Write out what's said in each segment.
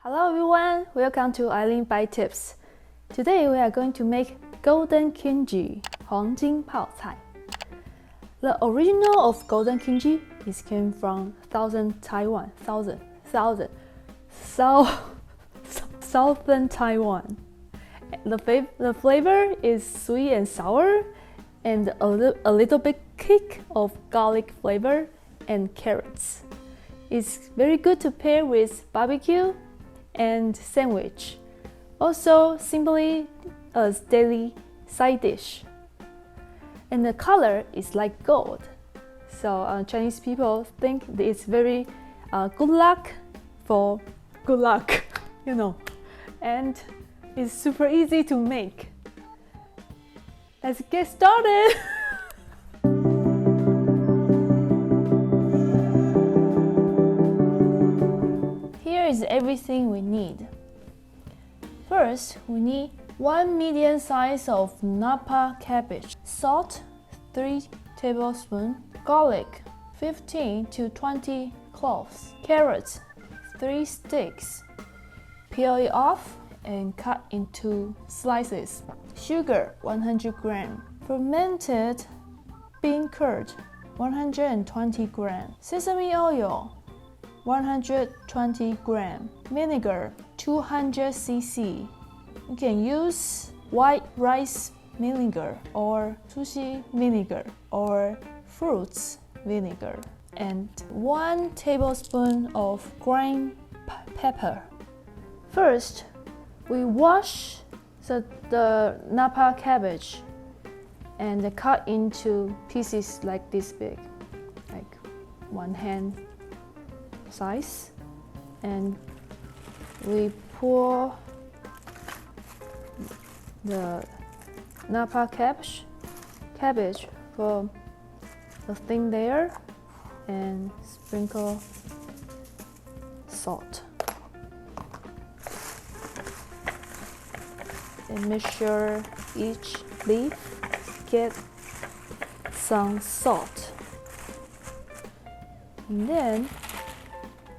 Hello everyone, welcome to Aileen Bite Tips. Today we are going to make golden kimchi, 黄金泡菜. The original of golden kimchi is came from southern Taiwan. The flavor is sweet and sour, and a little bit kick of garlic flavor and carrots. It's very good to pair with barbecue and sandwich. Also simply as daily side dish. And the color is like gold. So Chinese people think it's very good luck, you know. And it's super easy to make. Let's get started. Here is everything we need. First, we need 1 medium size of Napa cabbage, salt 3 tablespoons, garlic 15 to 20 cloves, carrots 3 sticks. Peel it off and cut into slices. Sugar 100 grams, fermented bean curd 120 grams, sesame oil 120 grams, vinegar 200 cc. You can use white rice vinegar or sushi vinegar or fruits vinegar, and 1 tablespoon of ground pepper. First, we wash the Napa cabbage and cut into pieces like this big, like 1 hand size, and we pour the Napa cabbage for the thin layer and sprinkle salt. And make sure each leaf get some salt. And then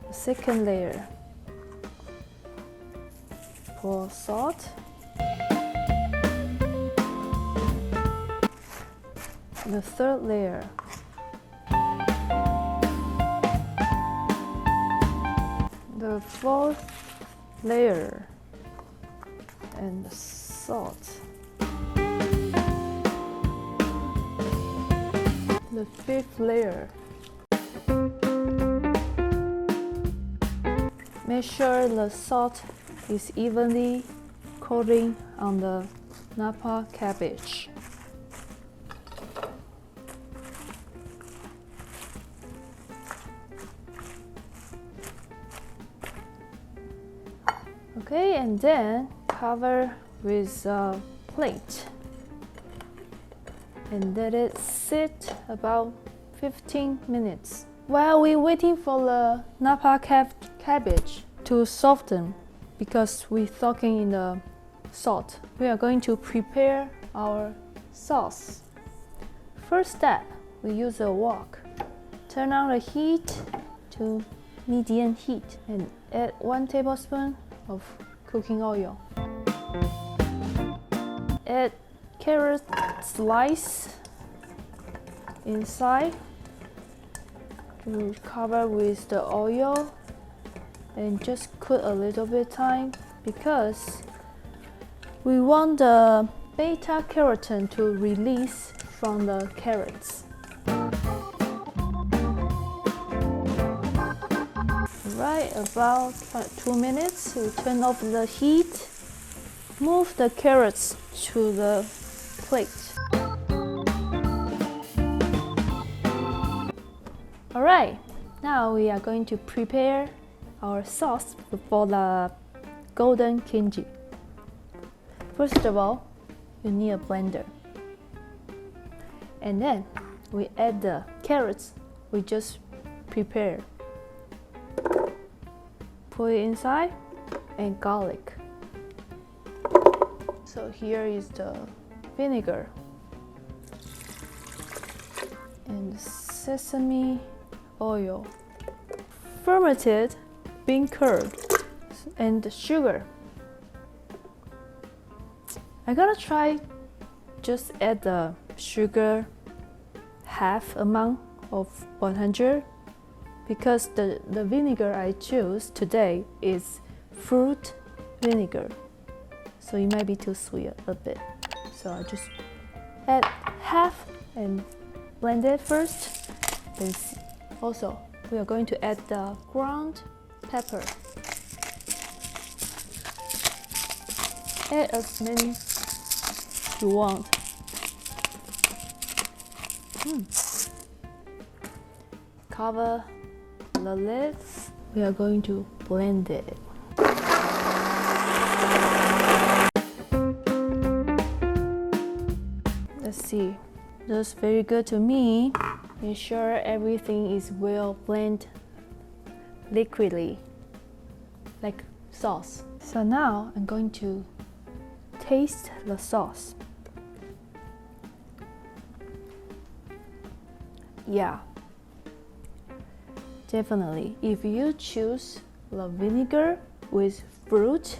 the second layer, pour salt. The third layer, the fourth layer, and the salt. The fifth layer. Make sure the salt is evenly coating on the Napa cabbage. Okay, and then cover with a plate and let it sit about 15 minutes. While we're waiting for the Napa cabbage to soften, because we're soaking in the salt, we are going to prepare our sauce. First step, we use a wok. Turn on the heat to medium heat and add 1 tablespoon of cooking oil. Add carrot slice inside. Cover with the oil and just cook a little bit time because we want the beta carotene to release from the carrots. Right, about 2 minutes, we turn off the heat. Move the carrots to the plate. Alright, now we are going to prepare our sauce for the golden kimchi. First of all, you need a blender. And then we add the carrots we just prepared. Put it inside, and garlic. So here is the vinegar and sesame oil, fermented bean curd. and the sugar. I'm gonna try just add the sugar half amount of 100 because the vinegar I choose today is fruit vinegar, so it might be too sweet a bit. So I just add half and blend it first. Then also we are going to add the ground pepper. Add as many you want. Cover the lid. We are going to blend it. Let's see. Looks very good to me. Make sure everything is well blended liquidly, like sauce. So now I'm going to taste the sauce. Yeah, definitely. If you choose the vinegar with fruit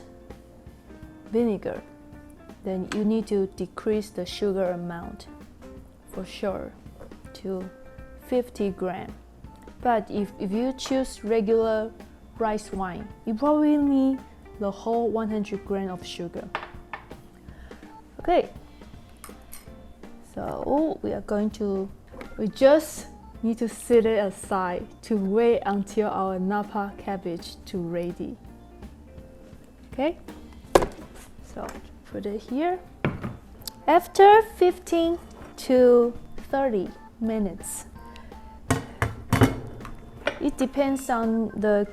vinegar, then you need to decrease the sugar amount for sure to 50 grams. But if you choose regular rice wine, you probably need the whole 100 grams of sugar. Okay, so we just need to set it aside to wait until our Napa cabbage to ready. Okay, so put it here. After 15 to 30 minutes, it depends on the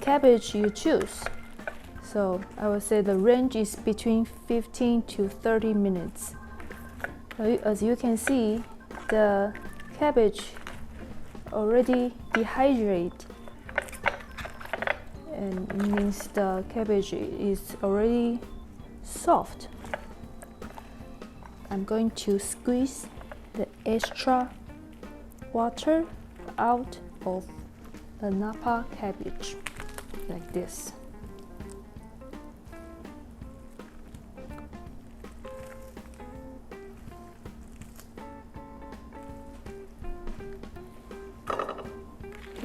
cabbage you choose. So I would say the range is between 15 to 30 minutes. As you can see, the cabbage already dehydrated, and it means the cabbage is already soft. I'm going to squeeze the extra water out of the Napa cabbage like this.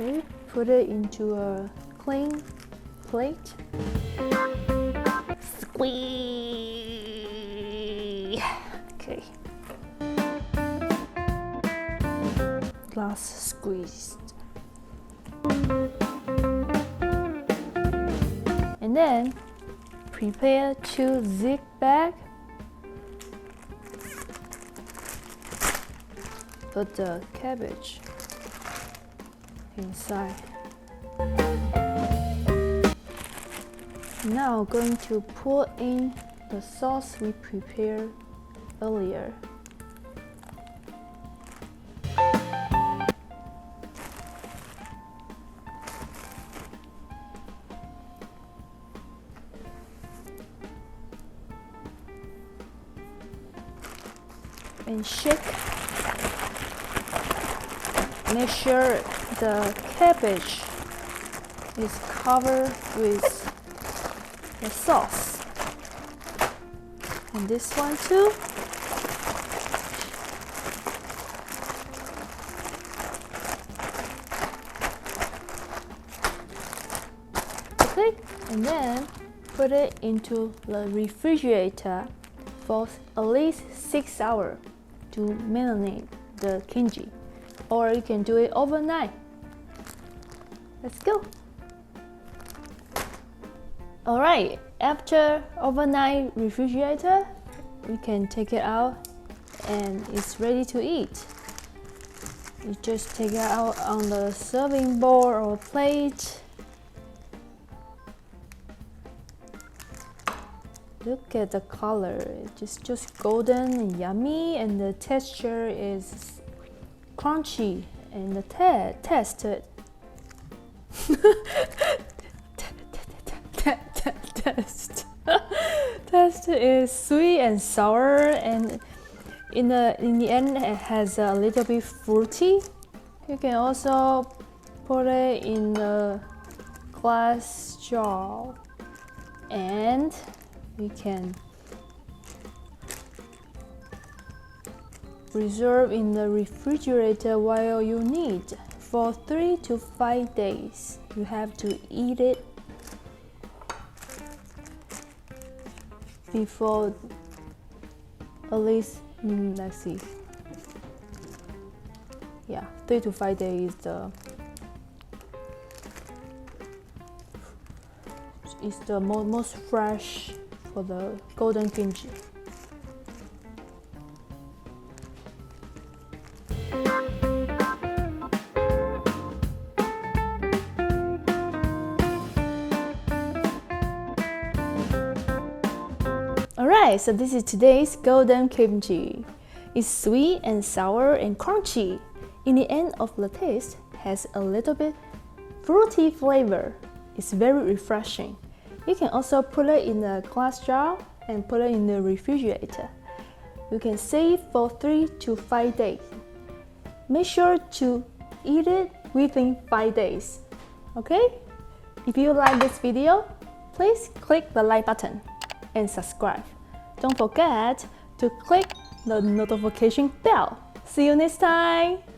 Okay, put it into a clean plate. Squeeze. Okay. Last squeeze. And then prepare to zip bag. Put the cabbage inside. Now going to pour in the sauce we prepared earlier. And shake. Make sure the cabbage is covered with the sauce. And this one too. Okay, and then put it into the refrigerator for at least 6 hours to marinate the kimchi. Or you can do it overnight. Let's go. Alright, after overnight refrigerator, we can take it out and it's ready to eat. You just take it out on the serving bowl or plate. Look at the color, it's just golden and yummy, and the texture is crunchy, and the taste is sweet and sour, and in the end it has a little bit fruity. You can also put it in a glass jar we can reserve in the refrigerator while you need for 3 to 5 days. You have to eat it before at least let's see, yeah, 3 to 5 days is the most fresh for the golden kimchi. Alright, so this is today's golden kimchi. It's sweet and sour and crunchy. In the end of the taste, has a little bit fruity flavor. It's very refreshing. You can also put it in a glass jar and put it in the refrigerator. You can save for 3 to 5 days. Make sure to eat it within 5 days. Okay? If you like this video, please click the like button and subscribe. Don't forget to click the notification bell. See you next time!